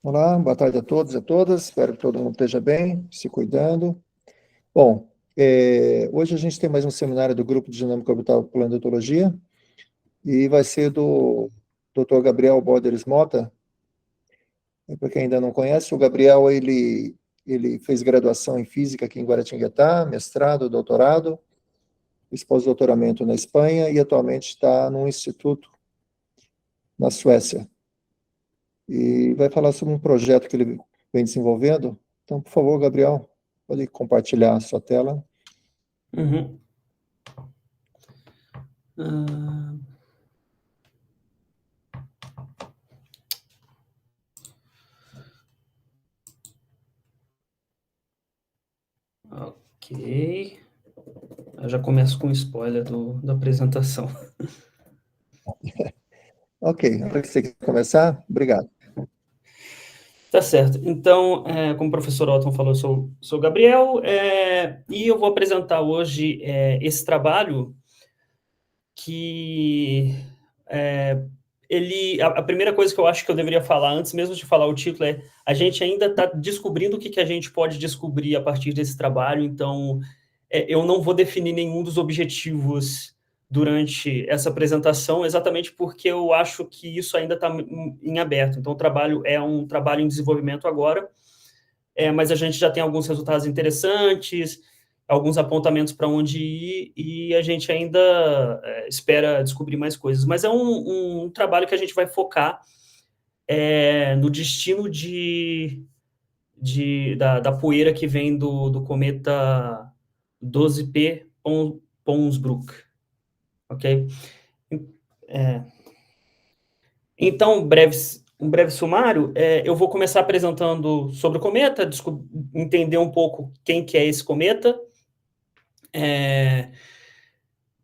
Olá, boa tarde a todos e a todas. Espero que todo mundo esteja bem, se cuidando. Bom, hoje a gente tem mais um seminário do Grupo de Dinâmica Orbital Planetologia e vai ser do Dr. Gabriel Boderes Mota. Para quem ainda não conhece, o Gabriel ele fez graduação em Física aqui em Guaratinguetá, mestrado, doutorado, fez pós-doutoramento na Espanha e atualmente está num instituto na Suécia. E vai falar sobre um projeto que ele vem desenvolvendo. Então, por favor, Gabriel, pode compartilhar a sua tela. Uhum. Ah, ok. Eu já começo com spoiler da apresentação. Ok, a hora que você quer começar, obrigado. Tá certo. Então, como o professor Otton falou, eu sou o Gabriel, e eu vou apresentar hoje esse trabalho que a primeira coisa que eu acho que eu deveria falar, antes mesmo de falar o título, é a gente ainda está descobrindo o que a gente pode descobrir a partir desse trabalho, então eu não vou definir nenhum dos objetivos durante essa apresentação, exatamente porque eu acho que isso ainda está em aberto. Então, o trabalho é um trabalho em desenvolvimento agora, mas a gente já tem alguns resultados interessantes, alguns apontamentos para onde ir, e a gente ainda espera descobrir mais coisas. Mas é um trabalho que a gente vai focar no destino da poeira que vem do cometa 12P Ponsbrook, ok? Então, um breve sumário, eu vou começar apresentando sobre o cometa, entender um pouco quem que é esse cometa,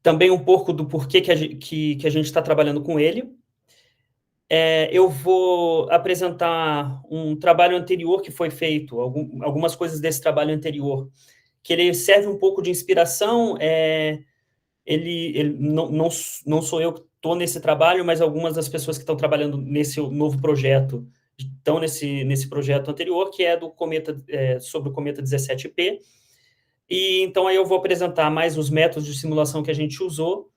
também um pouco do porquê que a gente está trabalhando com ele. Eu vou apresentar um trabalho anterior que foi feito, algumas coisas desse trabalho anterior, que ele serve um pouco de inspiração. Ele não sou eu que estou nesse trabalho, mas algumas das pessoas que estão trabalhando nesse novo projeto estão nesse projeto anterior, que é do cometa, sobre o cometa 17P. E então aí eu vou apresentar mais os métodos de simulação que a gente usou,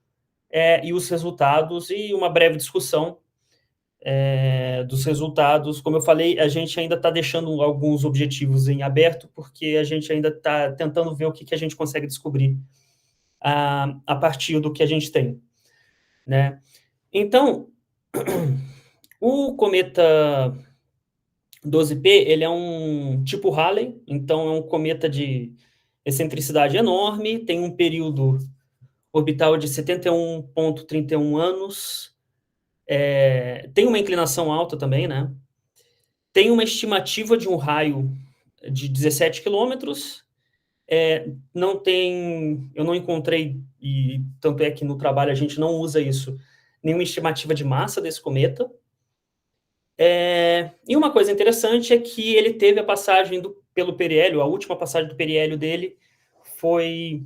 e os resultados, e uma breve discussão dos resultados. Como eu falei, a gente ainda está deixando alguns objetivos em aberto, porque a gente ainda está tentando ver o que a gente consegue descobrir a partir do que a gente tem, né? Então, o cometa 12P, ele é um tipo Halley, então é um cometa de excentricidade enorme, tem um período orbital de 71,31 anos, tem uma inclinação alta também, né? Tem uma estimativa de um raio de 17 quilômetros, não tem, eu não encontrei, e tanto é que no trabalho a gente não usa isso, nenhuma estimativa de massa desse cometa. E uma coisa interessante é que ele teve a passagem pelo periélio, a última passagem do periélio dele foi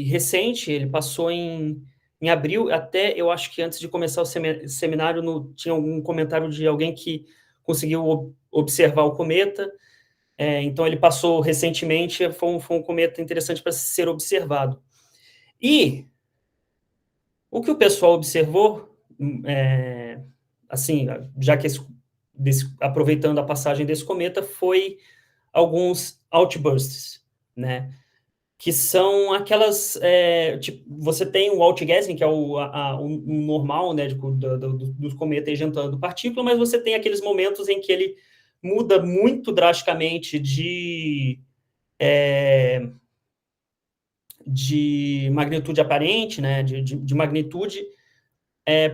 recente, ele passou em abril, até eu acho que antes de começar o seminário tinha algum comentário de alguém que conseguiu observar o cometa. Então ele passou recentemente, foi um cometa interessante para ser observado. E o que o pessoal observou, assim, já que aproveitando a passagem desse cometa, foi alguns outbursts, né? Que são aquelas, tipo, você tem o outgassing, que é o normal, né, do cometa ejetando partícula, mas você tem aqueles momentos em que ele muda muito drasticamente de magnitude aparente, né, de magnitude,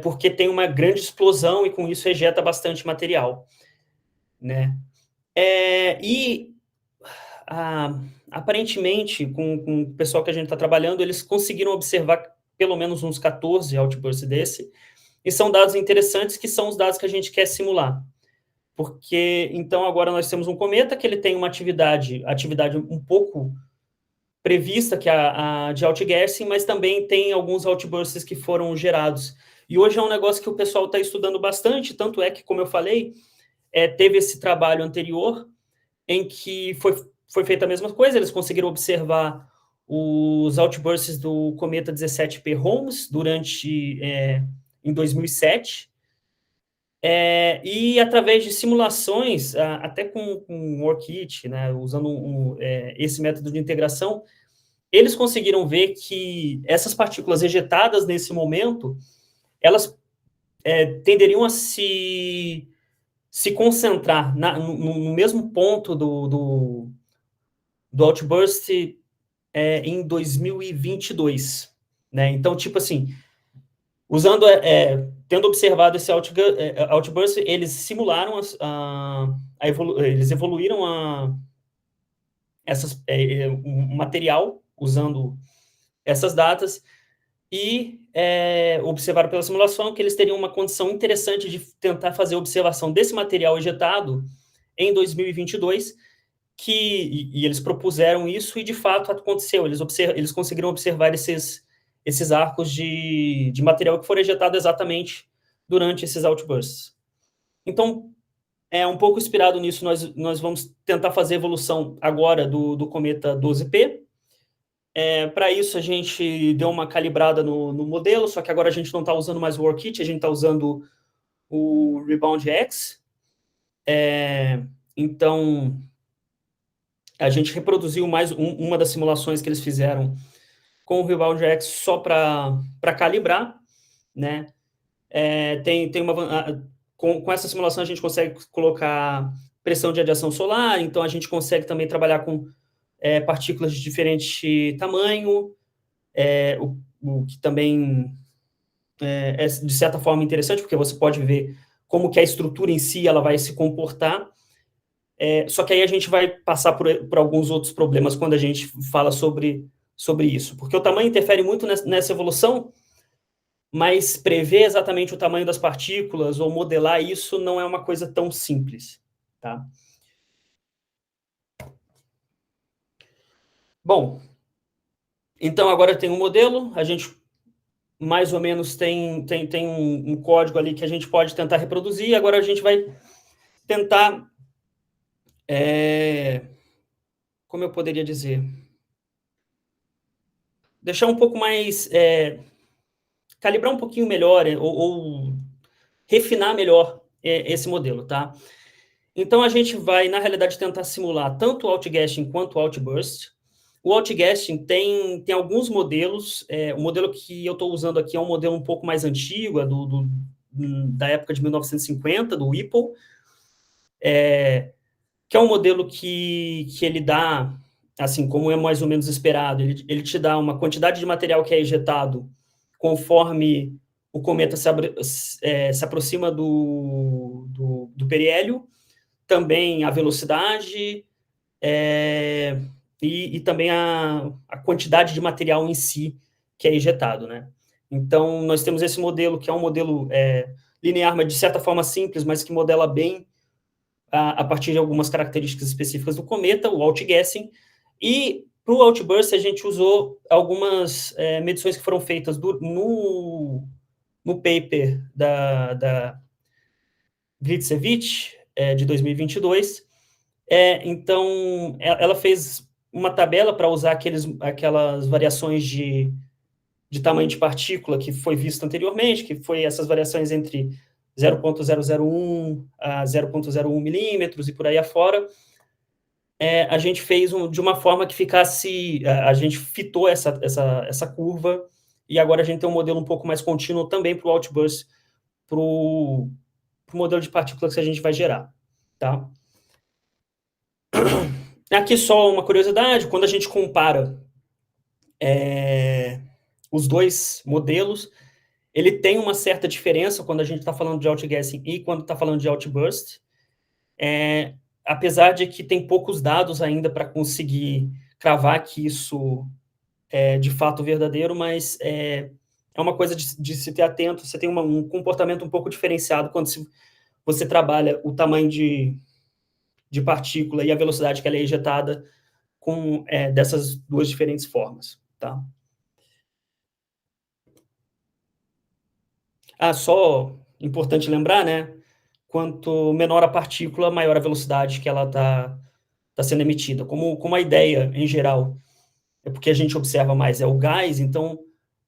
porque tem uma grande explosão e com isso ejeta bastante material, né? E aparentemente, com o pessoal que a gente está trabalhando, eles conseguiram observar pelo menos uns 14 outbursts desse, e são dados interessantes, que são os dados que a gente quer simular. Porque, então, agora nós temos um cometa que ele tem uma atividade um pouco prevista, que é a de outgassing, mas também tem alguns outbursts que foram gerados. E hoje é um negócio que o pessoal está estudando bastante, tanto é que, como eu falei, teve esse trabalho anterior, em que foi feita a mesma coisa, eles conseguiram observar os outbursts do cometa 17P Holmes em 2007, e através de simulações, até com ORCID, né, usando esse método de integração, eles conseguiram ver que essas partículas ejetadas nesse momento, elas tenderiam a se concentrar no mesmo ponto do outburst em 2022, né? Então, tipo assim, tendo observado esse outburst, eles simularam eles evoluíram o material usando essas datas e observaram pela simulação que eles teriam uma condição interessante de tentar fazer observação desse material ejetado em 2022, e eles propuseram isso, e de fato aconteceu. Eles conseguiram observar esses arcos de material que foram ejetados exatamente durante esses outbursts. Então, um pouco inspirado nisso, nós vamos tentar fazer a evolução agora do cometa 12P. Para isso, a gente deu uma calibrada no modelo, só que agora a gente não está usando mais o ORCID, a gente está usando o Rebound X. Então, a gente reproduziu mais uma das simulações que eles fizeram com o Rebound X só para calibrar, né? Com essa simulação a gente consegue colocar pressão de radiação solar, então a gente consegue também trabalhar com partículas de diferente tamanho, o que também é de certa forma interessante, porque você pode ver como que a estrutura em si ela vai se comportar. Só que aí a gente vai passar por alguns outros problemas quando a gente fala sobre isso, porque o tamanho interfere muito nessa evolução, mas prever exatamente o tamanho das partículas ou modelar isso não é uma coisa tão simples, tá? Bom, então agora tem um modelo, a gente mais ou menos tem um código ali que a gente pode tentar reproduzir, agora a gente vai tentar, como eu poderia dizer, deixar um pouco mais, calibrar um pouquinho melhor, ou refinar melhor esse modelo, tá? Então, a gente vai, na realidade, tentar simular tanto o outgassing quanto o outburst. O outgassing tem alguns modelos. O modelo que eu estou usando aqui é um modelo um pouco mais antigo, da época de 1950, do Whipple, que é um modelo que ele dá, assim, como é mais ou menos esperado, ele te dá uma quantidade de material que é ejetado conforme o cometa se aproxima do periélio, também a velocidade, e também a quantidade de material em si que é ejetado, né? Então, nós temos esse modelo, que é um modelo linear, mas de certa forma simples, mas que modela bem a partir de algumas características específicas do cometa, o outgassing, e para o outburst a gente usou algumas medições que foram feitas no paper da Gritsevich, de 2022. Então, ela fez uma tabela para usar aquelas variações de tamanho de partícula que foi visto anteriormente, que foi essas variações entre 0,001 a 0,01 milímetros e por aí afora. A gente fez de uma forma que ficasse... A gente fitou essa curva, e agora a gente tem um modelo um pouco mais contínuo também para o outburst, para o modelo de partículas que a gente vai gerar, tá? Aqui só uma curiosidade, quando a gente compara os dois modelos, ele tem uma certa diferença quando a gente está falando de outgassing e quando está falando de outburst, apesar de que tem poucos dados ainda para conseguir cravar que isso é de fato verdadeiro, mas é uma coisa de se ter atento. Você tem um comportamento um pouco diferenciado quando você trabalha o tamanho de partícula e a velocidade que ela é ejetada com dessas duas diferentes formas, tá? Só importante lembrar, né? quanto menor a partícula, maior a velocidade que ela está sendo emitida. Como a ideia, em geral, é porque a gente observa mais é o gás, então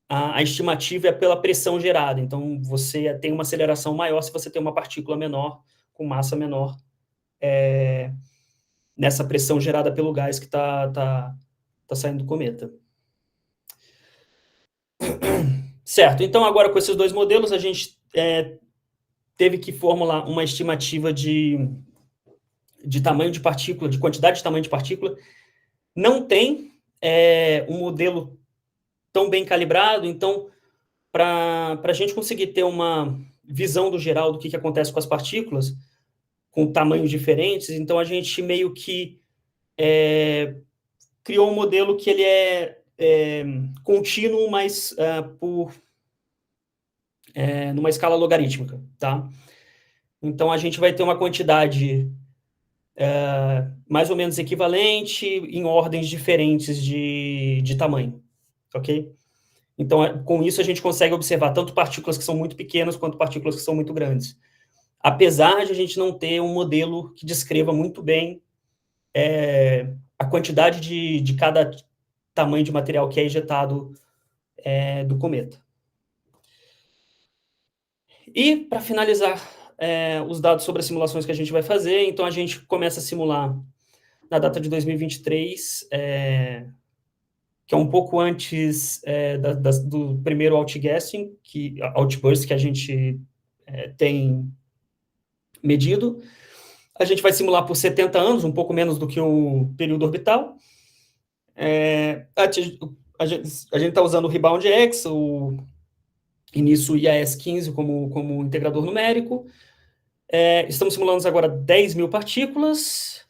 a estimativa é pela pressão gerada. Então, você tem uma aceleração maior se você tem uma partícula menor, com massa menor, nessa pressão gerada pelo gás que está saindo do cometa. Certo, então agora com esses dois modelos, a gente teve que formular uma estimativa de tamanho de partícula, de quantidade de tamanho de partícula. Não tem um modelo tão bem calibrado, então, para a gente conseguir ter uma visão do geral do que acontece com as partículas, com tamanhos diferentes, então a gente meio que criou um modelo que ele é contínuo, mas numa escala logarítmica, tá? Então, a gente vai ter uma quantidade mais ou menos equivalente em ordens diferentes de tamanho, ok? Então, com isso, a gente consegue observar tanto partículas que são muito pequenas quanto partículas que são muito grandes. Apesar de a gente não ter um modelo que descreva muito bem a quantidade de cada tamanho de material que é ejetado do cometa. E, para finalizar os dados sobre as simulações que a gente vai fazer, então a gente começa a simular na data de 2023, que é um pouco antes do primeiro outgassing, outburst que a gente tem medido. A gente vai simular por 70 anos, um pouco menos do que o período orbital. A gente está usando o Rebound X, e nisso o IAS-15 como integrador numérico. Estamos simulando agora 10.000 partículas,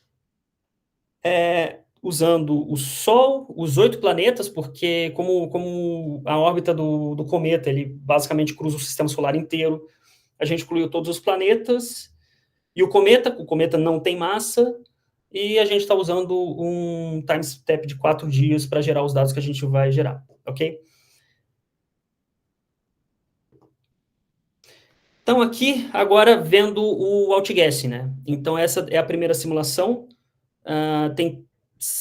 usando o Sol, os 8 planetas, porque como a órbita do cometa, ele basicamente cruza o sistema solar inteiro, a gente incluiu todos os planetas, e o cometa não tem massa, e a gente está usando um time step de 4 dias para gerar os dados que a gente vai gerar, ok? Então, aqui, agora, vendo o outgassing, né? Então, essa é a primeira simulação. Tem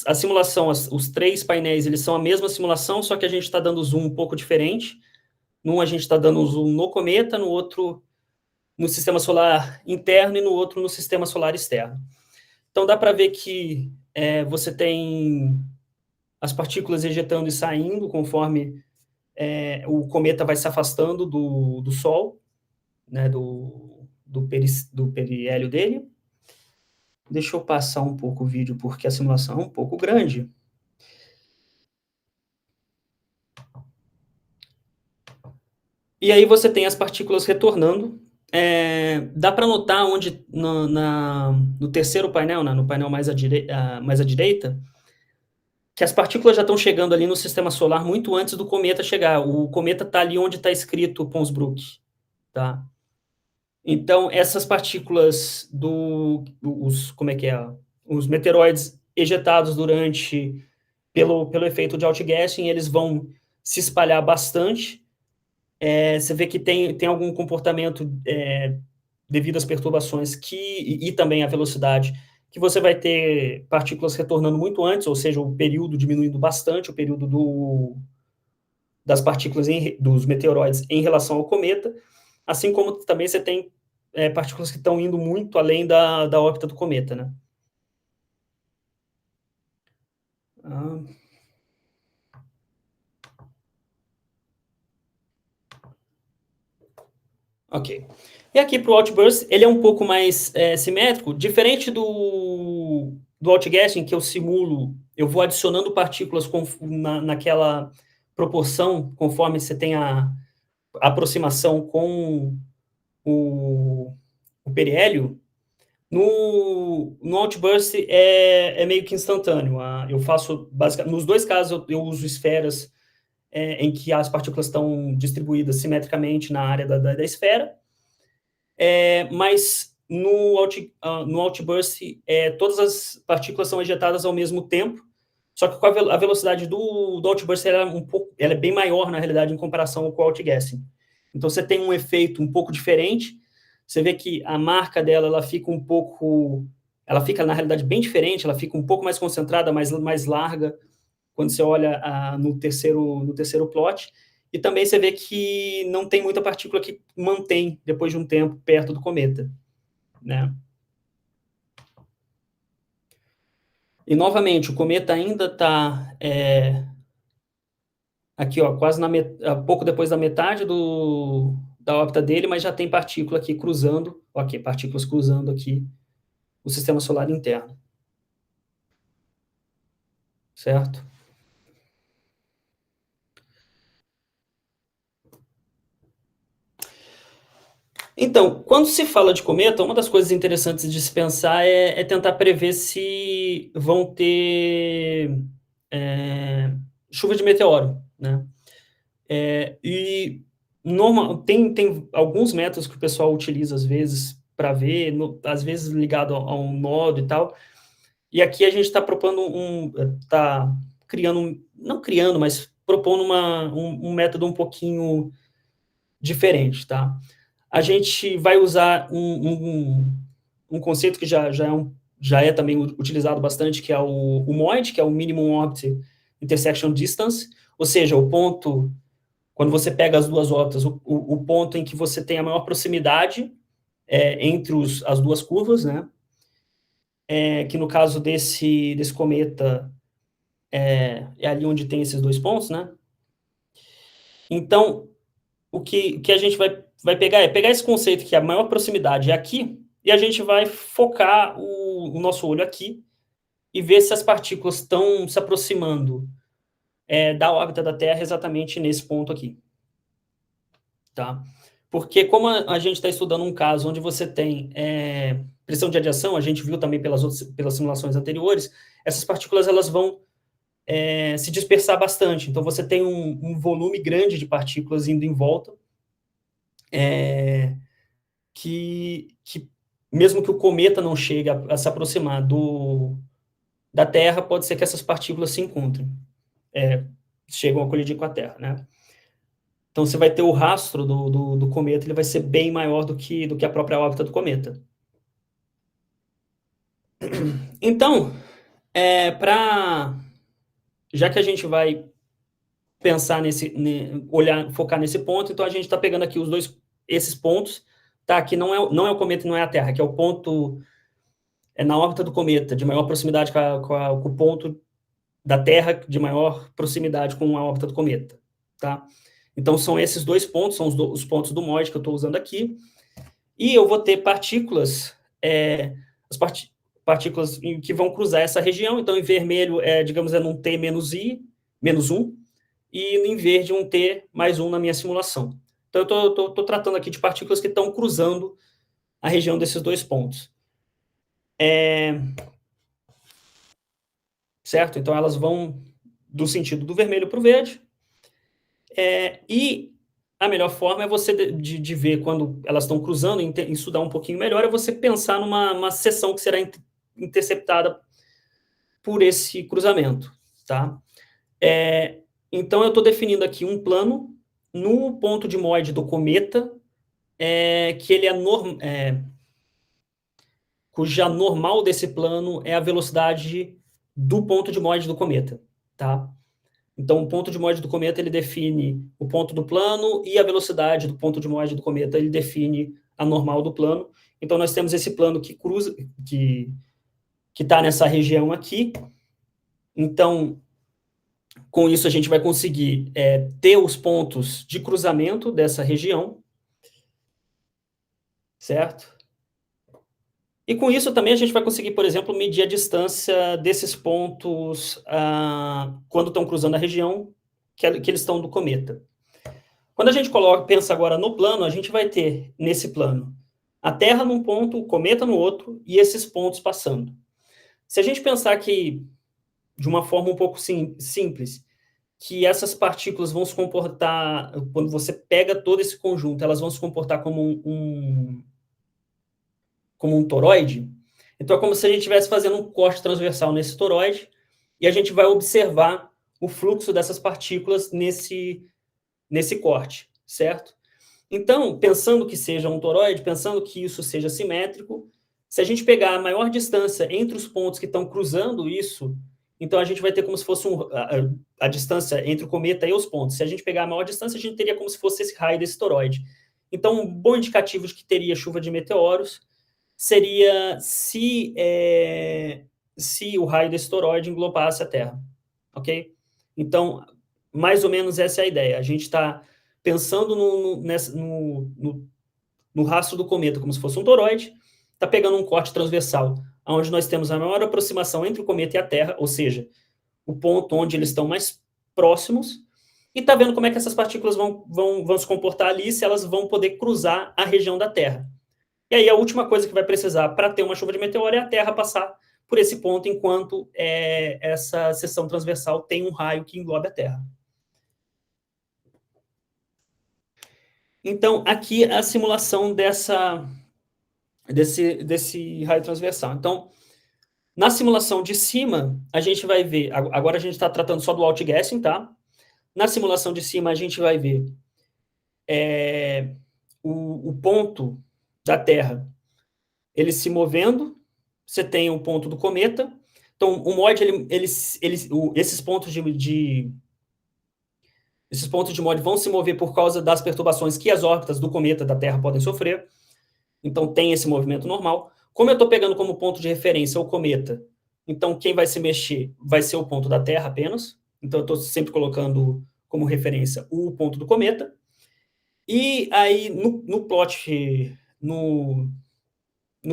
a simulação, os 3 painéis, eles são a mesma simulação, só que a gente está dando zoom um pouco diferente. Num, a gente está dando zoom no cometa, no outro, no sistema solar interno, e no outro, no sistema solar externo. Então, dá para ver que você tem as partículas ejetando e saindo conforme o cometa vai se afastando do Sol, né, do periélio dele. Deixa eu passar um pouco o vídeo, porque a simulação é um pouco grande. E aí você tem as partículas retornando. Dá para notar onde, no terceiro painel, né, no painel mais à direita, que as partículas já estão chegando ali no sistema solar muito antes do cometa chegar. O cometa está ali onde está escrito Ponsbrook, tá? Então, essas partículas os meteoroides ejetados pelo efeito de outgassing, eles vão se espalhar bastante. Você vê que tem algum comportamento devido às perturbações e também à velocidade, que você vai ter partículas retornando muito antes, ou seja, o período diminuindo bastante, o período das partículas dos meteoroides em relação ao cometa, assim como também você tem partículas que estão indo muito além da órbita do cometa, né? Ok. E aqui para o outburst, ele é um pouco mais simétrico, diferente do outgassing, que eu simulo, eu vou adicionando partículas naquela proporção, conforme você tem a aproximação com o periélio. No outburst é meio que instantâneo. Eu faço, basicamente, nos dois casos eu uso esferas em que as partículas estão distribuídas simetricamente na área da esfera, mas no outburst todas as partículas são ejetadas ao mesmo tempo, só que com a velocidade do outburst ela é bem maior, na realidade, em comparação com o outgassing. Então, você tem um efeito um pouco diferente, você vê que a marca dela, ela fica um pouco... Ela fica, na realidade, bem diferente, ela fica um pouco mais concentrada, mais larga, quando você olha no terceiro plot. E também você vê que não tem muita partícula que mantém, depois de um tempo, perto do cometa, né? E, novamente, o cometa ainda está aqui, ó, quase pouco depois da metade da órbita dele, mas já tem partícula aqui cruzando, ok, partículas cruzando aqui o sistema solar interno. Certo? Então, quando se fala de cometa, uma das coisas interessantes de se pensar é tentar prever se vão ter chuva de meteoro, né? E tem alguns métodos que o pessoal utiliza, às vezes, para ver, às vezes ligado a um nodo e tal. E aqui a gente está propondo está criando, não criando, mas propondo um método um pouquinho diferente, tá? A gente vai usar um conceito que já é também utilizado bastante, que é o MOID, que é o Minimum Orbit Intersection Distance, ou seja, o ponto, quando você pega as duas órbitas, o ponto em que você tem a maior proximidade entre as duas curvas, né? Que no caso desse cometa é ali onde tem esses dois pontos, né? Então, o que a gente vai pegar esse conceito que a maior proximidade é aqui, e a gente vai focar o nosso olho aqui e ver se as partículas estão se aproximando da órbita da Terra exatamente nesse ponto aqui. Tá? Porque como a gente está estudando um caso onde você tem pressão de radiação, a gente viu também pelas simulações anteriores, essas partículas elas vão se dispersar bastante. Então, você tem um volume grande de partículas indo em volta, que mesmo que o cometa não chegue a se aproximar da Terra, pode ser que essas partículas se encontrem, chegam a colidir com a Terra, né? Então, você vai ter o rastro do cometa, ele vai ser bem maior do que a própria órbita do cometa. Então, já que a gente vai pensar focar nesse ponto, então a gente está pegando aqui esses pontos, tá? Que não é o cometa e não é a Terra, que é o ponto na órbita do cometa, de maior proximidade com o ponto da Terra, de maior proximidade com a órbita do cometa, tá? Então, são esses dois pontos, são os pontos do MOID que eu estou usando aqui, e eu vou ter partículas, partículas que vão cruzar essa região. Então, em vermelho, digamos, num T menos I, menos 1, e em verde um T mais 1 na minha simulação. Então, eu estou tratando aqui de partículas que estão cruzando a região desses dois pontos. Certo? Então, elas vão do sentido do vermelho para o verde. E a melhor forma é você de ver quando elas estão cruzando, estudar um pouquinho melhor, é você pensar numa seção que será interceptada por esse cruzamento, tá? Então, eu estou definindo aqui um plano no ponto de MOID do cometa, que ele cuja normal desse plano é a velocidade do ponto de MOID do cometa, tá? Então, o ponto de MOID do cometa, ele define o ponto do plano, e a velocidade do ponto de MOID do cometa, ele define a normal do plano. Então, nós temos esse plano que cruza, que está nessa região aqui. Então, com isso, a gente vai conseguir ter os pontos de cruzamento dessa região, certo? E com isso também a gente vai conseguir, por exemplo, medir a distância desses pontos quando estão cruzando a região que eles estão do cometa. Quando a gente pensa agora no plano, a gente vai ter, nesse plano, a Terra num ponto, o cometa no outro, e esses pontos passando. Se a gente pensar que, de uma forma um pouco simples, que essas partículas vão se comportar, quando você pega todo esse conjunto, elas vão se comportar como um toroide. Então, é como se a gente estivesse fazendo um corte transversal nesse toroide, e a gente vai observar o fluxo dessas partículas nesse corte, certo? Então, pensando que seja um toroide, pensando que isso seja simétrico, se a gente pegar a maior distância entre os pontos que estão cruzando isso, então a gente vai ter como se fosse a distância entre o cometa e os pontos. Se a gente pegar a maior distância, a gente teria como se fosse esse raio desse toroide. Então, um bom indicativo de que teria chuva de meteoros seria se o raio desse toroide englobasse a Terra, ok? Então, mais ou menos essa é a ideia. A gente está pensando no rastro do cometa como se fosse um toroide, está pegando um corte transversal, onde nós temos a maior aproximação entre o cometa e a Terra, ou seja, o ponto onde eles estão mais próximos, e está vendo como é que essas partículas vão se comportar ali, se elas vão poder cruzar a região da Terra. E aí a última coisa que vai precisar para ter uma chuva de meteoro é a Terra passar por esse ponto, enquanto essa seção transversal tem um raio que englobe a Terra. Então, aqui é a simulação desse raio transversal. Então, na simulação de cima, a gente vai ver... Agora a gente está tratando só do outgassing, tá? Na simulação de cima, a gente vai ver o ponto da Terra, ele se movendo. Você tem o ponto do cometa. Então, o MOID, esses pontos esses pontos de MOID vão se mover por causa das perturbações que as órbitas do cometa da Terra podem sofrer. Então, tem esse movimento normal. Como eu estou pegando como ponto de referência o cometa, então quem vai se mexer vai ser o ponto da Terra apenas. Então, eu estou sempre colocando como referência o ponto do cometa. E aí, no plot, no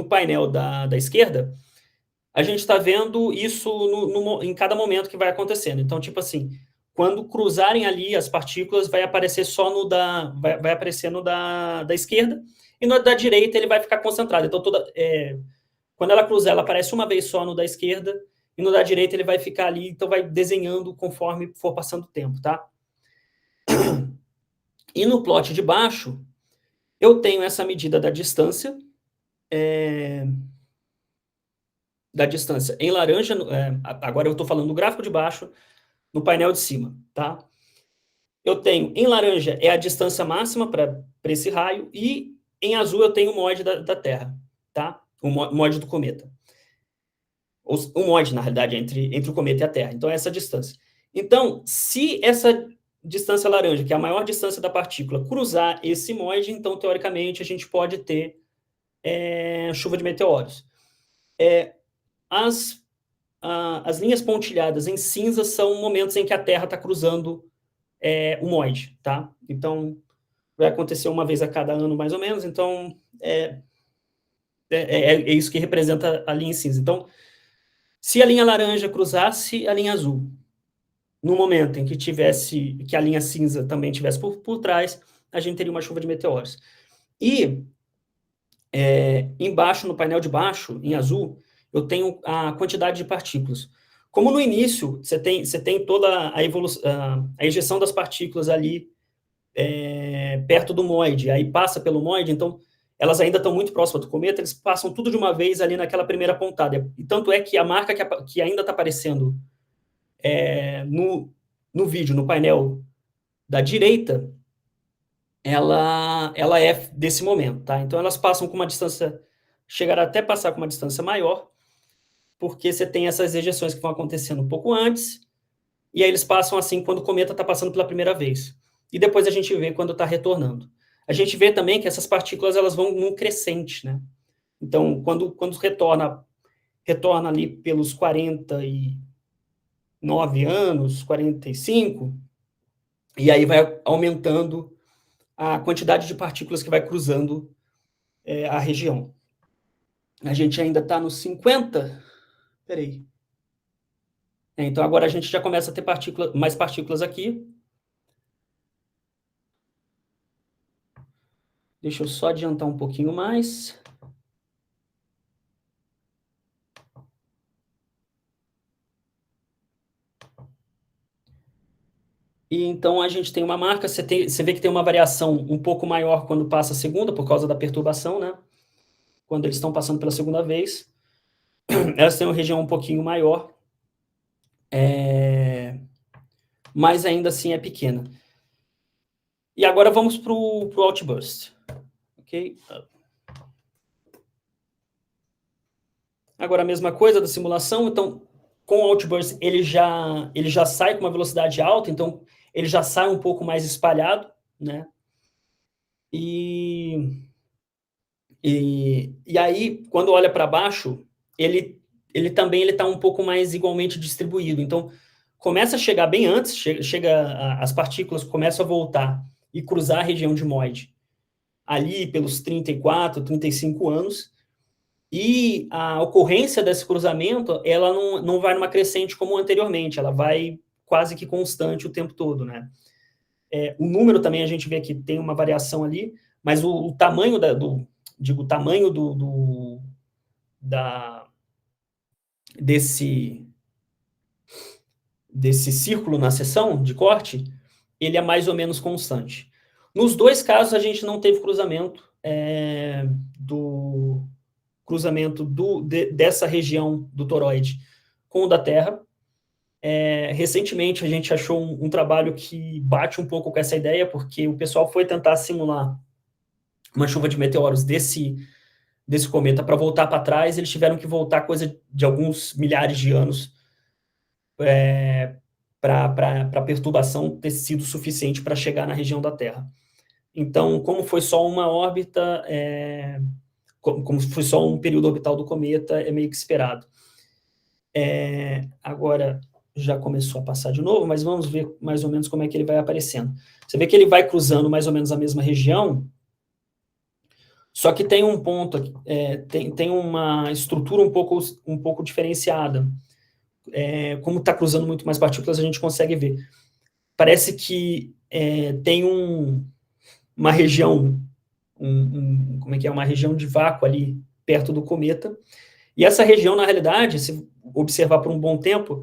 painel da esquerda, a gente está vendo isso em cada momento que vai acontecendo. Então, tipo assim, quando cruzarem ali as partículas, vai aparecer só vai aparecer no da esquerda, e no da direita ele vai ficar concentrado. Então, quando ela cruzar, ela aparece uma vez só no da esquerda, e no da direita ele vai ficar ali, então vai desenhando conforme for passando o tempo, tá? E no plot de baixo, eu tenho essa medida da distância, em laranja, agora eu estou falando do gráfico de baixo, no painel de cima, tá? Eu tenho, em laranja, é a distância máxima para esse raio, e em azul eu tenho o MOID da Terra, tá? O MOID do cometa. O MOID, na realidade, entre o cometa e a Terra. Então, é essa distância. Então, se essa distância laranja, que é a maior distância da partícula, cruzar esse MOID, então, teoricamente, a gente pode ter chuva de meteoros. As linhas pontilhadas em cinza são momentos em que a Terra está cruzando o MOID, tá? Então, vai acontecer uma vez a cada ano, mais ou menos. Então, é isso que representa a linha em cinza. Então, se a linha laranja cruzasse a linha azul, no momento em que a linha cinza também tivesse por trás, a gente teria uma chuva de meteoros. E embaixo, no painel de baixo, em azul, eu tenho a quantidade de partículas. Como no início, você tem toda a ejeção das partículas ali perto do MOID, aí passa pelo MOID, então elas ainda estão muito próximas do cometa, eles passam tudo de uma vez ali naquela primeira pontada. E tanto é que a marca que ainda está aparecendo no vídeo, no painel da direita, ela é desse momento, tá? Então elas passam com uma distância, chegará até passar com uma distância maior, porque você tem essas ejeções que vão acontecendo um pouco antes, e aí eles passam assim quando o cometa está passando pela primeira vez. E depois a gente vê quando está retornando. A gente vê também que essas partículas elas vão num crescente, né? Então, quando retorna ali pelos 49 anos, 45, e aí vai aumentando a quantidade de partículas que vai cruzando a região. A gente ainda está nos 50. Peraí. Então, agora a gente já começa a ter mais partículas aqui. Deixa eu só adiantar um pouquinho mais. E então a gente tem uma marca, você vê que tem uma variação um pouco maior quando passa a segunda, por causa da perturbação, né? Quando eles estão passando pela segunda vez. Elas têm uma região um pouquinho maior, mas ainda assim é pequena. E agora vamos para o Outburst. Ok? Agora a mesma coisa da simulação, então com o Outburst ele já sai com uma velocidade alta, então ele já sai um pouco mais espalhado, né? E aí, quando olha para baixo, ele também está um pouco mais igualmente distribuído. Então, começa a chegar bem antes, as partículas começam a voltar e cruzar a região de Moid ali pelos 34, 35 anos, e a ocorrência desse cruzamento, ela não vai numa crescente como anteriormente, ela vai quase que constante o tempo todo, né? O número também a gente vê que tem uma variação ali, mas o tamanho o tamanho desse círculo na seção de corte, ele é mais ou menos constante. Nos dois casos, a gente não teve cruzamento dessa região do toroide com o da Terra. Recentemente, a gente achou um trabalho que bate um pouco com essa ideia, porque o pessoal foi tentar simular uma chuva de meteoros desse cometa para voltar para trás, eles tiveram que voltar coisa de alguns milhares de anos para a perturbação ter sido suficiente para chegar na região da Terra. Então, como foi só uma órbita, como foi só um período orbital do cometa, é meio que esperado. Agora, já começou a passar de novo, mas vamos ver mais ou menos como é que ele vai aparecendo. Você vê que ele vai cruzando mais ou menos a mesma região, só que tem um ponto, tem uma estrutura um pouco diferenciada. Como está cruzando muito mais partículas, a gente consegue ver. Parece que tem uma região, como é que é? Uma região de vácuo ali perto do cometa. E essa região, na realidade, se observar por um bom tempo,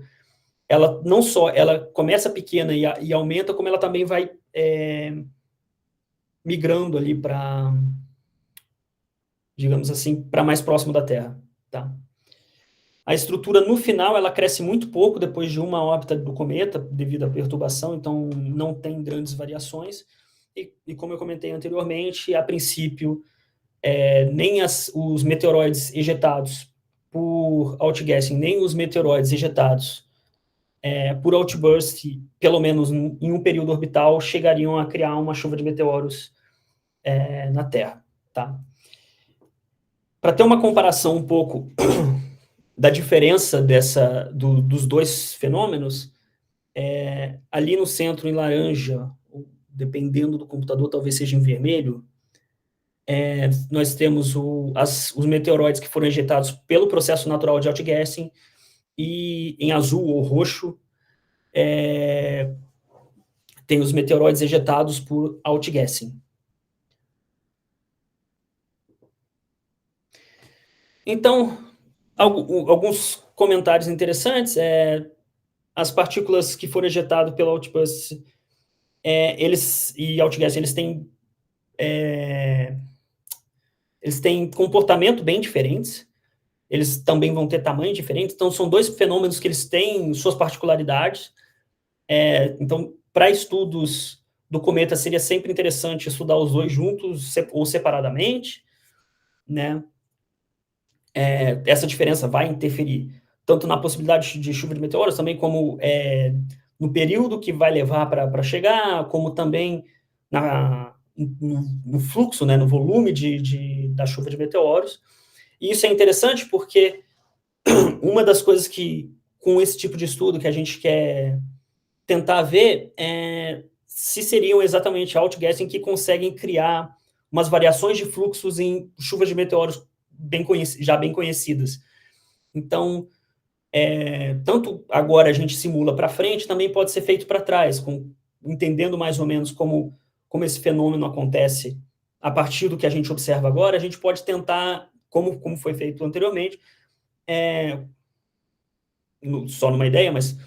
ela não só ela começa pequena e aumenta, como ela também vai migrando ali para, digamos assim, para mais próximo da Terra, tá? A estrutura, no final, ela cresce muito pouco depois de uma órbita do cometa, devido à perturbação, então não tem grandes variações. E como eu comentei anteriormente, a princípio, nem os meteoroides ejetados por outgassing, nem os meteoroides ejetados por outburst, pelo menos em um período orbital, chegariam a criar uma chuva de meteoros na Terra. Tá? Para ter uma comparação um pouco da diferença dos dois fenômenos, ali no centro, em laranja, dependendo do computador, talvez seja em vermelho, nós temos os meteoroides que foram ejetados pelo processo natural de outgassing, e em azul ou roxo, tem os meteoroides ejetados por outgassing. Então, alguns comentários interessantes. As partículas que foram ejetadas pelo outburst e outgassing, eles têm comportamento bem diferentes, eles também vão ter tamanho diferente, então são dois fenômenos que eles têm suas particularidades. Então, para estudos do cometa, seria sempre interessante estudar os dois juntos ou separadamente, né? Essa diferença vai interferir tanto na possibilidade de chuva de meteoros, também como no período que vai levar para chegar, como também no fluxo, né, no volume da chuva de meteoros. E isso é interessante porque uma das coisas que, com esse tipo de estudo, que a gente quer tentar ver se seriam exatamente outgassing que conseguem criar umas variações de fluxos em chuvas de meteoros já bem conhecidas. Então, tanto agora a gente simula para frente, também pode ser feito para trás, entendendo mais ou menos como esse fenômeno acontece a partir do que a gente observa agora, a gente pode tentar, como foi feito anteriormente, só numa ideia, mas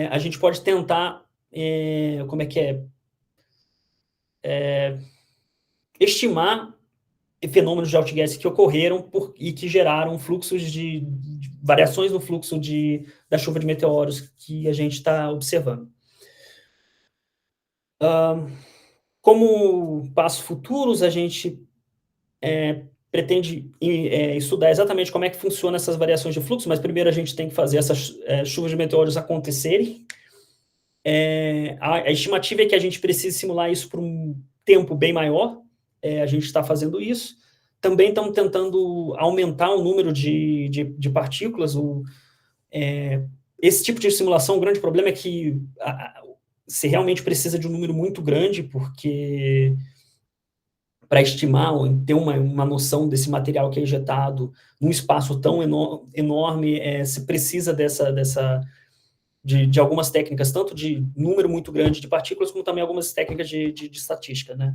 a gente pode tentar, como é que estimar fenômenos de outgassing que ocorreram e que geraram fluxos de variações no fluxo da chuva de meteoros que a gente está observando. Como passos futuros, a gente pretende estudar exatamente como é que funciona essas variações de fluxo, mas primeiro a gente tem que fazer essas chuvas de meteoros acontecerem. A estimativa é que a gente precise simular isso por um tempo bem maior. A gente está fazendo isso. Também estamos tentando aumentar o número de partículas. Esse tipo de simulação, o grande problema é que você realmente precisa de um número muito grande, porque para estimar ou ter uma noção desse material que é injetado num espaço tão enorme, se precisa de algumas técnicas, tanto de número muito grande de partículas, como também algumas técnicas de estatística, né?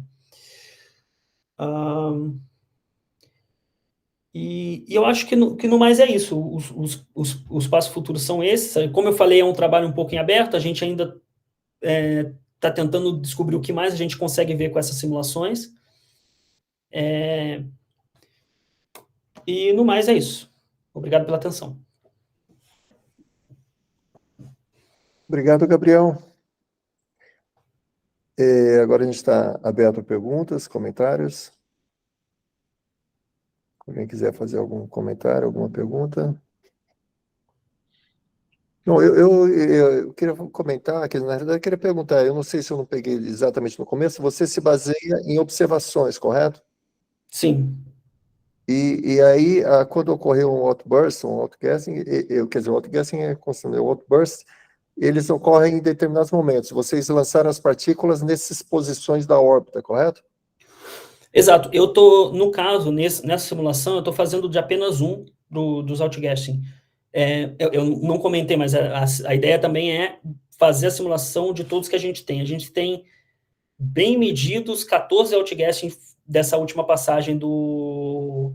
E eu acho que no mais é isso. Os passos futuros são esses. Como eu falei, é um trabalho um pouco em aberto, a gente ainda está tentando descobrir o que mais a gente consegue ver com essas simulações. E no mais é isso. Obrigado pela atenção. Obrigado, Gabriel. Agora a gente está aberto a perguntas, comentários. Alguém quiser fazer algum comentário, alguma pergunta? Não, eu queria comentar, que na verdade eu queria perguntar, eu não sei se eu não peguei exatamente no começo, você se baseia em observações, correto? Sim. E aí, quando ocorreu um outburst, um outgassing, quer dizer, o outgassing é considerado outburst, eles ocorrem em determinados momentos. Vocês lançaram as partículas nessas posições da órbita, correto? Exato. Eu estou, no caso, nessa simulação, eu estou fazendo de apenas um dos outgassing. Eu não comentei, mas a ideia também é fazer a simulação de todos que a gente tem. A gente tem bem medidos 14 outgassing dessa última passagem do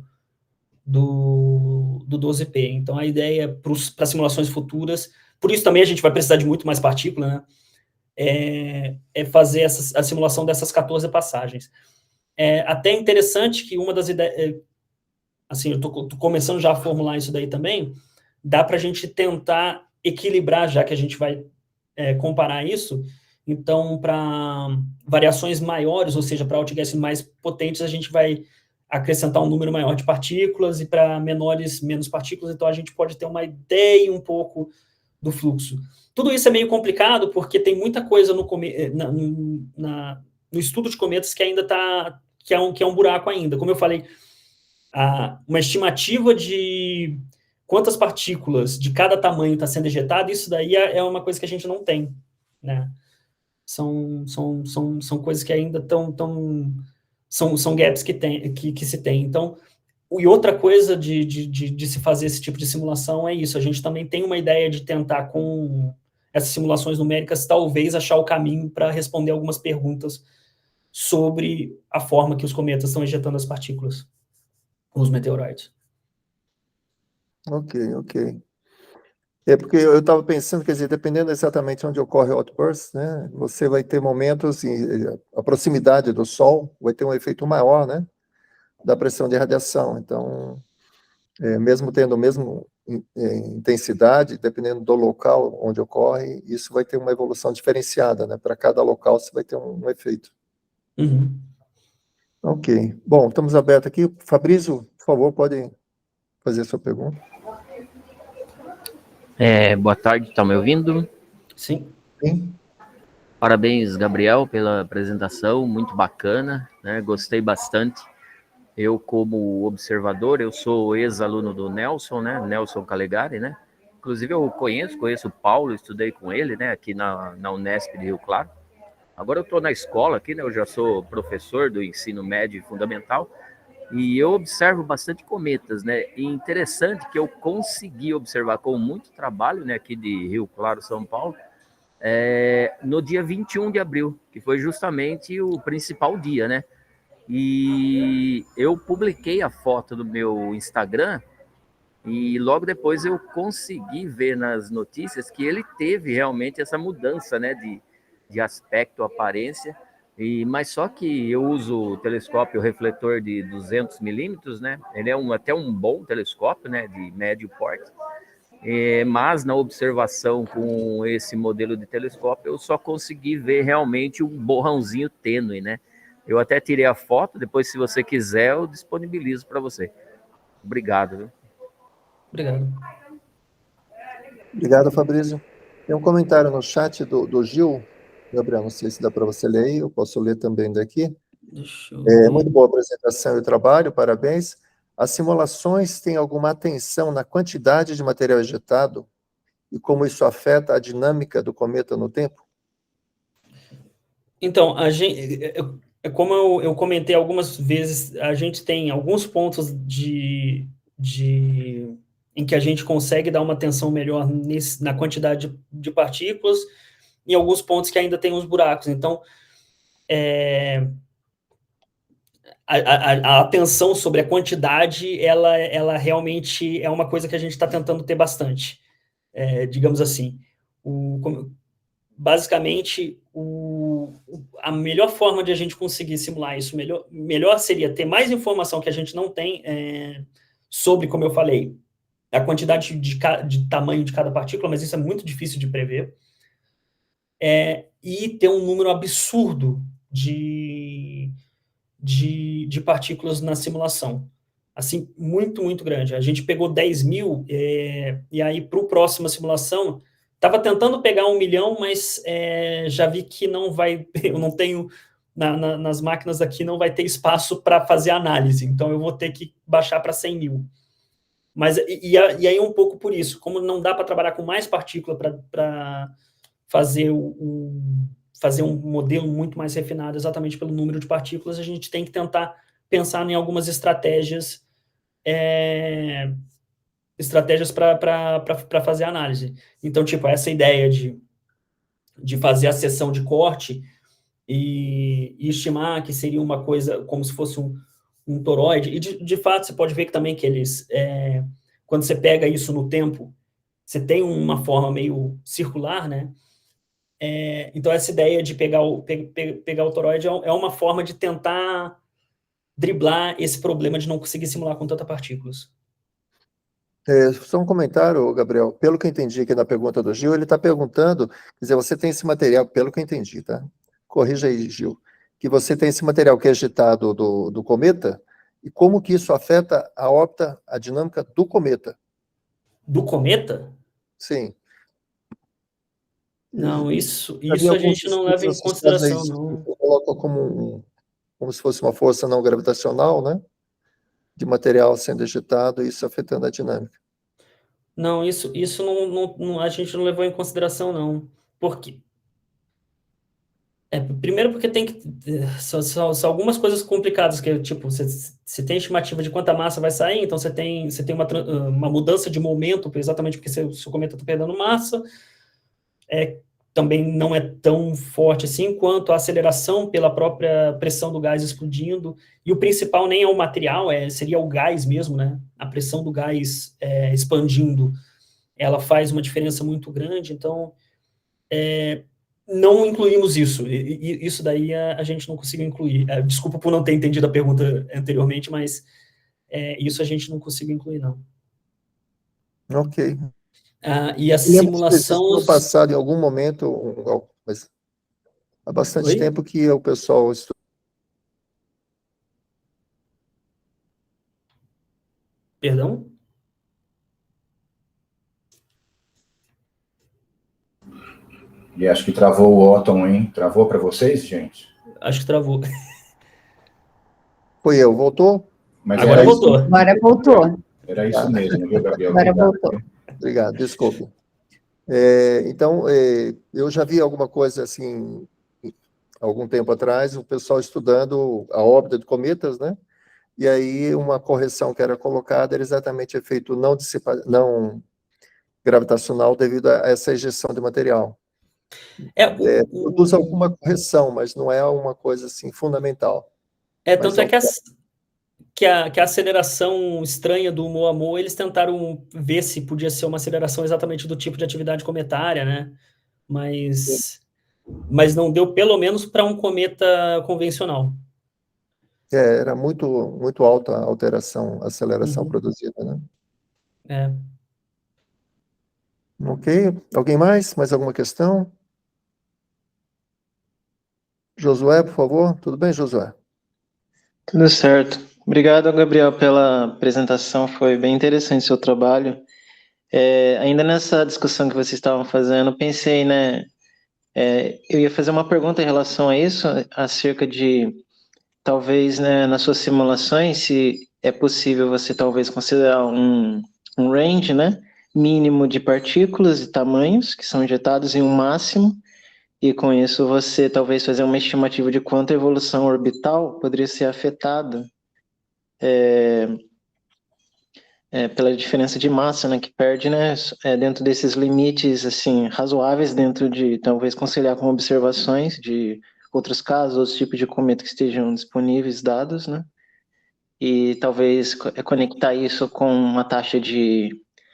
12P. Então, a ideia para simulações futuras, por isso também a gente vai precisar de muito mais partícula, né? É fazer a simulação dessas 14 passagens. Até interessante que uma das ideias, assim, eu tô começando já a formular isso daí também, dá para a gente tentar equilibrar, já que a gente vai comparar isso. Então, para variações maiores, ou seja, para outgassing mais potentes, a gente vai acrescentar um número maior de partículas, e para menores, menos partículas. Então, a gente pode ter uma ideia um pouco do fluxo. Tudo isso é meio complicado, porque tem muita coisa no estudo de cometas que ainda está, que é um buraco ainda. Como eu falei, uma estimativa de quantas partículas de cada tamanho está sendo ejetado, isso daí é uma coisa que a gente não tem, né? São coisas que ainda são gaps que se tem. Então, e outra coisa de se fazer esse tipo de simulação é isso. A gente também tem uma ideia de tentar, com essas simulações numéricas, talvez achar o caminho para responder algumas perguntas sobre a forma que os cometas estão ejetando as partículas, os meteoroides. Ok. Porque eu estava pensando, quer dizer, dependendo exatamente onde ocorre o outburst, né, você vai ter momentos, a proximidade do Sol vai ter um efeito maior, né, da pressão de radiação. Então, mesmo tendo a mesma intensidade, dependendo do local onde ocorre, isso vai ter uma evolução diferenciada, né, para cada local você vai ter um efeito. Uhum. Ok. Bom, estamos abertos aqui. Fabrício, por favor, pode fazer a sua pergunta. Boa tarde, estão me ouvindo? Sim. Sim. Parabéns, Gabriel, pela apresentação, muito bacana, né? Gostei bastante. Eu, como observador, eu sou ex-aluno do Nelson, né? Nelson Calegari, né? Inclusive, eu conheço o Paulo, estudei com ele, né? Aqui na Unesp de Rio Claro. Agora eu estou na escola aqui, né? Eu já sou professor do ensino médio e fundamental. E eu observo bastante cometas, né? E interessante que eu consegui observar com muito trabalho, né? Aqui de Rio Claro, São Paulo, no dia 21 de abril, que foi justamente o principal dia, né? E eu publiquei a foto do meu Instagram e logo depois eu consegui ver nas notícias que ele teve realmente essa mudança, né, de aspecto, aparência, mas só que eu uso o telescópio refletor de 200 milímetros, né, ele é até um bom telescópio, né, de médio porte, Mas na observação com esse modelo de telescópio, eu só consegui ver realmente um borrãozinho tênue, né? Eu até tirei a foto, depois, se você quiser, eu disponibilizo para você. Obrigado, viu? Obrigado. Obrigado, Fabrício. Tem um comentário no chat do Gil. Gabriel, não sei se dá para você ler aí, eu posso ler também daqui. Deixa eu ver. Muito boa apresentação e trabalho, parabéns. As simulações têm alguma atenção na quantidade de material ejetado e como isso afeta a dinâmica do cometa no tempo? Então, como eu comentei algumas vezes, a gente tem alguns pontos em que a gente consegue dar uma atenção melhor na quantidade de partículas, em alguns pontos que ainda tem uns buracos. Então, a atenção sobre a quantidade, ela realmente é uma coisa que a gente está tentando ter bastante, digamos assim. Basicamente, a melhor forma de a gente conseguir simular isso melhor seria ter mais informação que a gente não tem sobre, como eu falei, a quantidade de tamanho de cada partícula, mas isso é muito difícil de prever, e ter um número absurdo de partículas na simulação. Assim, muito, muito grande. A gente pegou 10.000, e aí, para a próxima simulação, estava tentando pegar 1 milhão, mas já vi que não vai, eu não tenho, nas máquinas aqui, não vai ter espaço para fazer análise, então eu vou ter que baixar para 100.000. Mas, e aí um pouco por isso, como não dá para trabalhar com mais partícula para fazer um modelo muito mais refinado exatamente pelo número de partículas, a gente tem que tentar pensar em algumas estratégias para fazer a análise. Então, tipo, essa ideia de fazer a seção de corte e estimar que seria uma coisa como se fosse um toroide, e de fato você pode ver que também que eles, quando você pega isso no tempo, você tem uma forma meio circular, né? Então, essa ideia de pegar o toroide é uma forma de tentar driblar esse problema de não conseguir simular com tantas partículas. Só um comentário, Gabriel. Pelo que eu entendi aqui na pergunta do Gil, ele está perguntando, quer dizer, você tem esse material, pelo que eu entendi, tá? Corrija aí, Gil, que você tem esse material que é ejetado do cometa, e como que isso afeta a órbita, a dinâmica do cometa? Do cometa? Sim. Não, isso Havia a alguns gente não estudos leva em associados a consideração, isso, não. que colocam como se fosse uma força não gravitacional, né? De material sendo ejetado e isso afetando a dinâmica. Não, isso não, a gente não levou em consideração, não. Por quê? Primeiro porque tem que... São algumas coisas complicadas, que tipo, você tem estimativa de quanta massa vai sair, então você tem uma mudança de momento, exatamente porque seu cometa está perdendo massa, também não é tão forte assim quanto a aceleração pela própria pressão do gás explodindo, e o principal nem é o material, seria o gás mesmo, né? A pressão do gás expandindo, ela faz uma diferença muito grande, então não incluímos isso, isso daí a gente não conseguiu incluir. Desculpa por não ter entendido a pergunta anteriormente, mas isso a gente não conseguiu incluir, não. Ok. E a Eu lembro que simulação... no passado, em algum momento, mas há bastante Oi? tempo que o pessoal estuda. Perdão? E acho que travou o Otton, hein? Travou para vocês, gente? Acho que travou. Foi eu, voltou? Mas Agora era isso, voltou. Agora voltou. era isso mesmo, viu, Gabriel? Agora Obrigado. voltou. Obrigado, desculpe. Então, eu já vi alguma coisa assim, algum tempo atrás, o pessoal estudando a órbita de cometas, né? E aí uma correção que era colocada era exatamente efeito não gravitacional devido a essa ejeção de material. Produz alguma correção, mas não é uma coisa assim fundamental. Tanto é que a aceleração estranha do Oumuamua, eles tentaram ver se podia ser uma aceleração exatamente do tipo de atividade cometária, né? Mas não deu, pelo menos para um cometa convencional. Era muito alta a aceleração Uhum. produzida, né? Ok. Alguém mais? Mais alguma questão? Josué, por favor. Tudo bem, Josué? Tudo certo. Obrigado, Gabriel, pela apresentação. Foi bem interessante o seu trabalho. Ainda nessa discussão que vocês estavam fazendo, pensei, né? Eu ia fazer uma pergunta em relação a isso, acerca de, talvez, né, nas suas simulações, se é possível você talvez considerar um range, né, mínimo de partículas e tamanhos que são injetados em um máximo, e com isso você talvez fazer uma estimativa de quanto a evolução orbital poderia ser afetada pela diferença de massa, né, que perde, né, dentro desses limites, assim, razoáveis, dentro de, talvez, conciliar com observações de outros casos, outros tipos de cometa que estejam disponíveis, dados, né, e talvez conectar isso com uma taxa de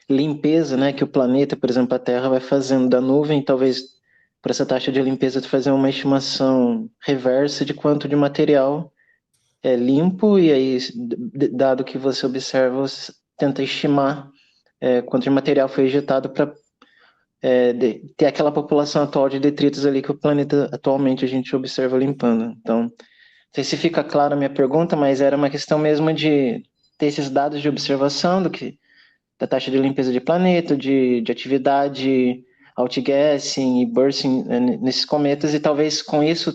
limpeza, né, que o planeta, por exemplo, a Terra vai fazendo da nuvem, talvez, por essa taxa de limpeza, fazer uma estimação reversa de quanto de material é limpo, e aí, dado que você observa, você tenta estimar quanto de material foi injetado para ter aquela população atual de detritos ali que o planeta atualmente a gente observa limpando. Então, não sei se fica clara a minha pergunta, mas era uma questão mesmo de ter esses dados de observação da taxa de limpeza de planeta, de atividade, outgassing e bursting nesses cometas, e talvez com isso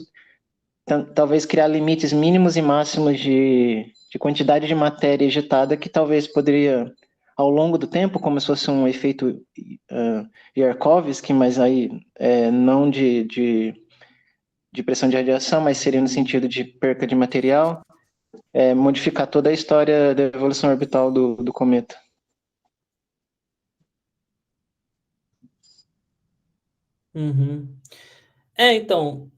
talvez criar limites mínimos e máximos de quantidade de matéria ejetada que talvez poderia, ao longo do tempo, como se fosse um efeito Yarkovsky, mas aí não de pressão de radiação, mas seria no sentido de perca de material, modificar toda a história da evolução orbital do cometa. Uhum. Então,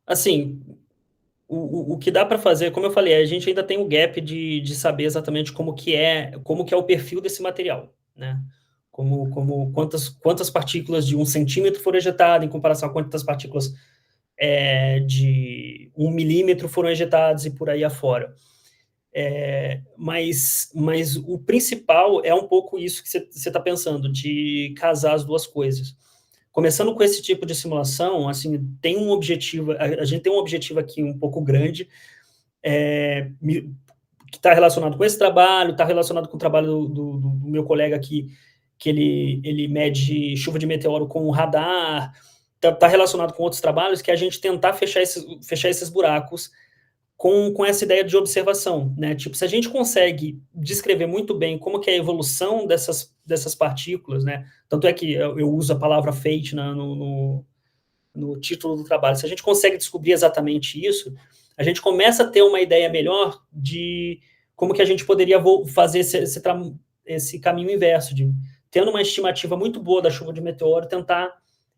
assim, o que dá para fazer, como eu falei, a gente ainda tem o gap de saber exatamente como que é o perfil desse material, né? Quantas partículas de 1 centímetro foram ejetadas em comparação a quantas partículas de 1 milímetro foram ejetadas e por aí afora. Mas o principal é um pouco isso que você está pensando, de casar as duas coisas. Começando com esse tipo de simulação, assim, tem um objetivo, a gente tem um objetivo aqui um pouco grande, que está relacionado com esse trabalho, está relacionado com o trabalho do meu colega aqui, que ele mede chuva de meteoro com radar, está relacionado com outros trabalhos, que é a gente tentar fechar esses buracos com essa ideia de observação, né? Tipo, se a gente consegue descrever muito bem como que é a evolução dessas partículas, né? Tanto é que eu uso a palavra fate no título do trabalho. Se a gente consegue descobrir exatamente isso, a gente começa a ter uma ideia melhor de como que a gente poderia fazer esse caminho inverso, de tendo uma estimativa muito boa da chuva de meteoro, tentar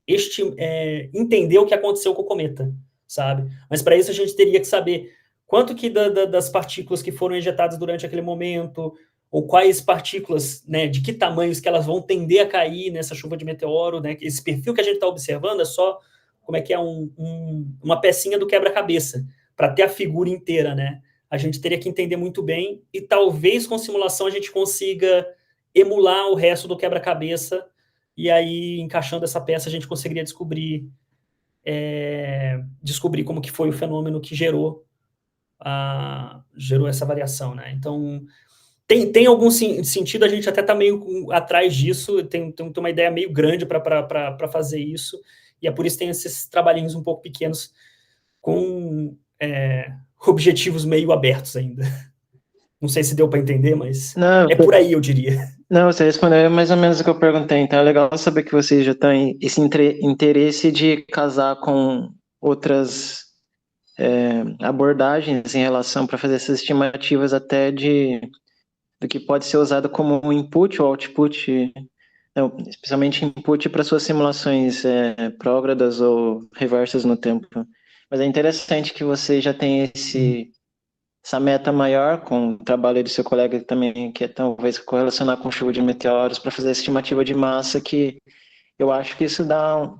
entender o que aconteceu com o cometa, sabe? Mas para isso a gente teria que saber quanto que das partículas que foram injetadas durante aquele momento, ou quais partículas, né, de que tamanhos que elas vão tender a cair nessa chuva de meteoro, né? Esse perfil que a gente está observando é só como é que é uma pecinha do quebra-cabeça, para ter a figura inteira, né? A gente teria que entender muito bem, e talvez com simulação a gente consiga emular o resto do quebra-cabeça, e aí, encaixando essa peça, a gente conseguiria descobrir como que foi o fenômeno que gerou essa variação, né? Então, tem algum sentido, a gente até está meio atrás disso, tem uma ideia meio grande para fazer isso, e é por isso que tem esses trabalhinhos um pouco pequenos com objetivos meio abertos ainda. Não sei se deu para entender, mas Não, por aí, eu diria. Não, você respondeu mais ou menos o que eu perguntei, então é legal saber que vocês já têm esse interesse de casar com outras abordagens em relação para fazer essas estimativas até do que pode ser usado como um input ou output, não, especialmente input para suas simulações prógradas ou reversas no tempo. Mas é interessante que você já tem essa meta maior com o trabalho do seu colega também, que é talvez correlacionar com chuva de meteoros para fazer a estimativa de massa, que eu acho que isso dá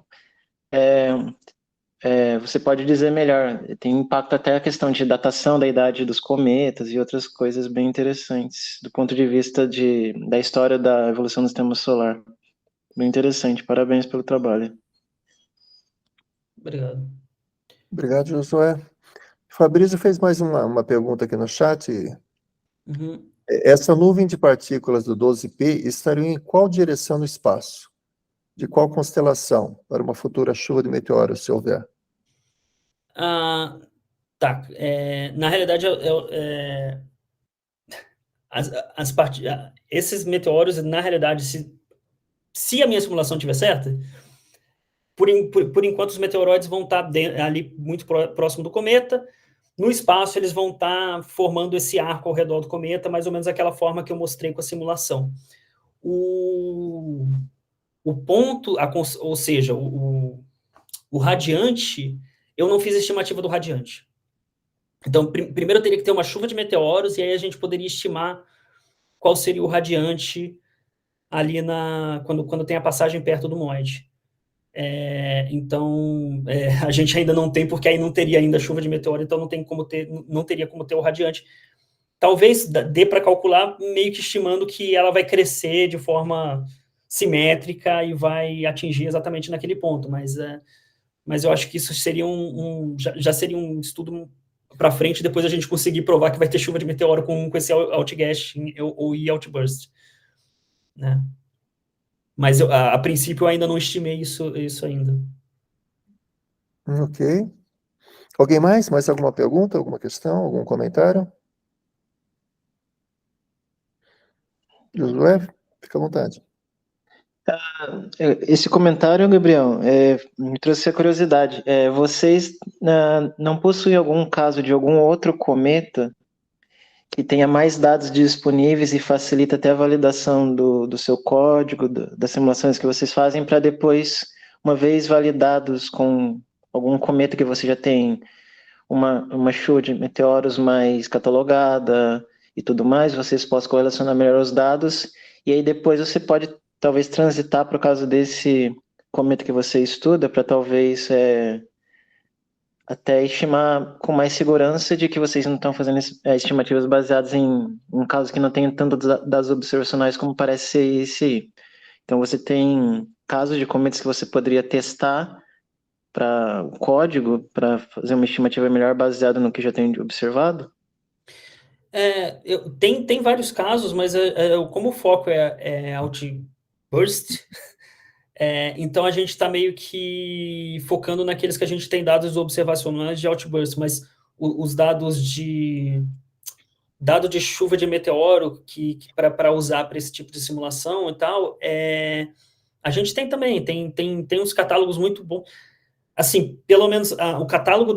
você pode dizer melhor, tem impacto até a questão de datação da idade dos cometas e outras coisas bem interessantes do ponto de vista da história da evolução do sistema solar. Bem interessante, parabéns pelo trabalho. Obrigado. Obrigado, Josué. Fabrício fez mais uma pergunta aqui no chat. Uhum. Essa nuvem de partículas do 12P estaria em qual direção no espaço? De qual constelação para uma futura chuva de meteoros, se houver? Ah, tá. Na realidade, esses meteoros, na realidade, se a minha simulação estiver certa, por enquanto os meteoroides vão estar ali muito próximo do cometa. No espaço, eles vão estar formando esse arco ao redor do cometa, mais ou menos aquela forma que eu mostrei com a simulação. O ponto, ou seja, o radiante, eu não fiz a estimativa do radiante. Então, primeiro eu teria que ter uma chuva de meteoros, e aí a gente poderia estimar qual seria o radiante ali quando tem a passagem perto do MOID. Então, a gente ainda não tem, porque aí não teria ainda chuva de meteoro, então não teria como ter o radiante. Talvez dê para calcular meio que estimando que ela vai crescer de forma simétrica e vai atingir exatamente naquele ponto, mas eu acho que isso seria já seria um estudo para frente, depois a gente conseguir provar que vai ter chuva de meteoro com esse outgash ou outburst, né? Mas a princípio eu ainda não estimei isso ainda. Ok. Alguém mais? Mais alguma pergunta, alguma questão, algum comentário? Josué, fica à vontade. Esse comentário, Gabriel, me trouxe a curiosidade. Vocês não possuem algum caso de algum outro cometa que tenha mais dados disponíveis e facilita até a validação do seu código, das simulações que vocês fazem, para depois, uma vez validados com algum cometa que você já tem uma chuva de meteoros mais catalogada e tudo mais, vocês possam correlacionar melhor os dados, e aí depois você pode talvez transitar por causa desse cometa que você estuda, para talvez até estimar com mais segurança de que vocês não estão fazendo estimativas baseadas em casos que não tem tanto dados observacionais como parece ser esse aí. Então você tem casos de cometas que você poderia testar para o código, para fazer uma estimativa melhor baseada no que já tem observado? Tem vários casos, mas como o foco é outburst, então a gente está meio que focando naqueles que a gente tem dados observacionais de outburst, mas os dados dado de chuva de meteoro para usar para esse tipo de simulação e tal, a gente tem também, tem uns catálogos muito bons. Assim, pelo menos o catálogo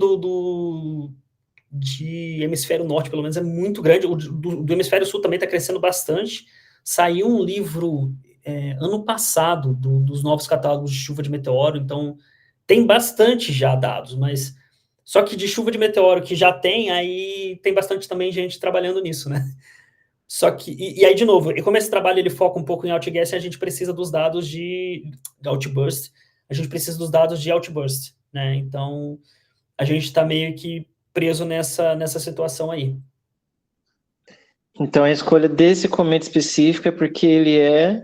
de hemisfério norte, pelo menos, é muito grande. O do hemisfério sul também está crescendo bastante. Saiu um livro ano passado dos novos catálogos de chuva de meteoro, então tem bastante já dados, mas só que de chuva de meteoro que já tem, aí tem bastante também gente trabalhando nisso, né? Só que, e aí, de novo, e como esse trabalho ele foca um pouco em outgassing, a gente precisa dos dados de outburst, a gente precisa dos dados de outburst, né? Então, a gente está meio que preso nessa situação aí. Então a escolha desse cometa específico é porque ele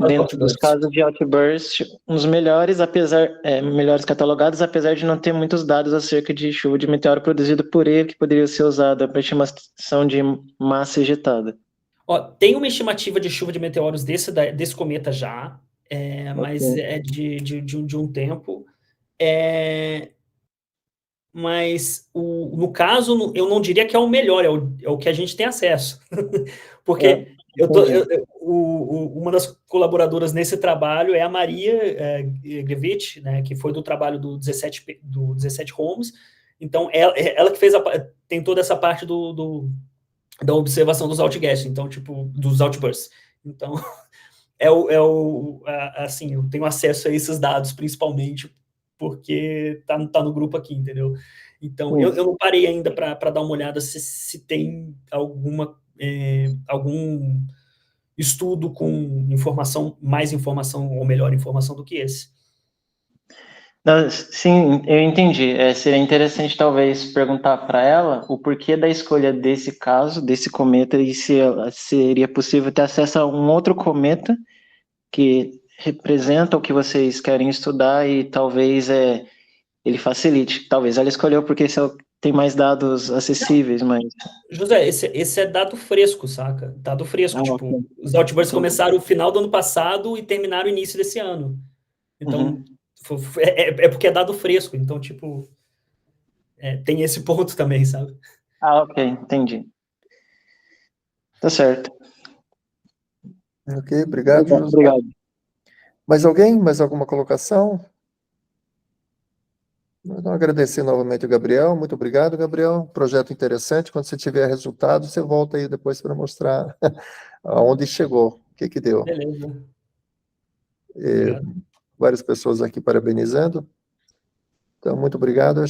dentro dos casos de outburst, um dos melhores, melhores catalogados, apesar de não ter muitos dados acerca de chuva de meteoro produzido por ele, que poderia ser usada para estimação de massa ejetada. Tem uma estimativa de chuva de meteoros desse cometa já, mas é de um tempo. Mas, no caso, eu não diria que é o melhor, é o que a gente tem acesso. Porque uma das colaboradoras nesse trabalho é a Maria Grevich, né, que foi do trabalho do 17 Holmes. Então, ela que tem toda essa parte da observação dos outgases, então, tipo, dos outbursts. Então, assim, eu tenho acesso a esses dados, principalmente, porque tá no grupo aqui, entendeu? Então, eu não parei ainda para dar uma olhada se tem algum estudo com mais informação ou melhor informação do que esse. Sim, eu entendi. Seria interessante, talvez, perguntar para ela o porquê da escolha desse caso, desse cometa, e se seria possível ter acesso a um outro cometa que representa o que vocês querem estudar e talvez ele facilite. Talvez ela escolheu porque tem mais dados acessíveis, mas... José, esse é dado fresco, saca? Dado fresco, tipo, ok. os Outbursts começaram no final do ano passado e terminaram no início desse ano. Então, é porque é dado fresco, então, tipo, tem esse ponto também, sabe? Ok, entendi. Tá certo. Ok, obrigado, José. Obrigado. Mais alguém? Mais alguma colocação? Então, agradecer novamente o Gabriel. Muito obrigado, Gabriel. Projeto interessante. Quando você tiver resultado, você volta aí depois para mostrar aonde chegou, o que deu. Beleza. Obrigado. Várias pessoas aqui parabenizando. Então, muito obrigado.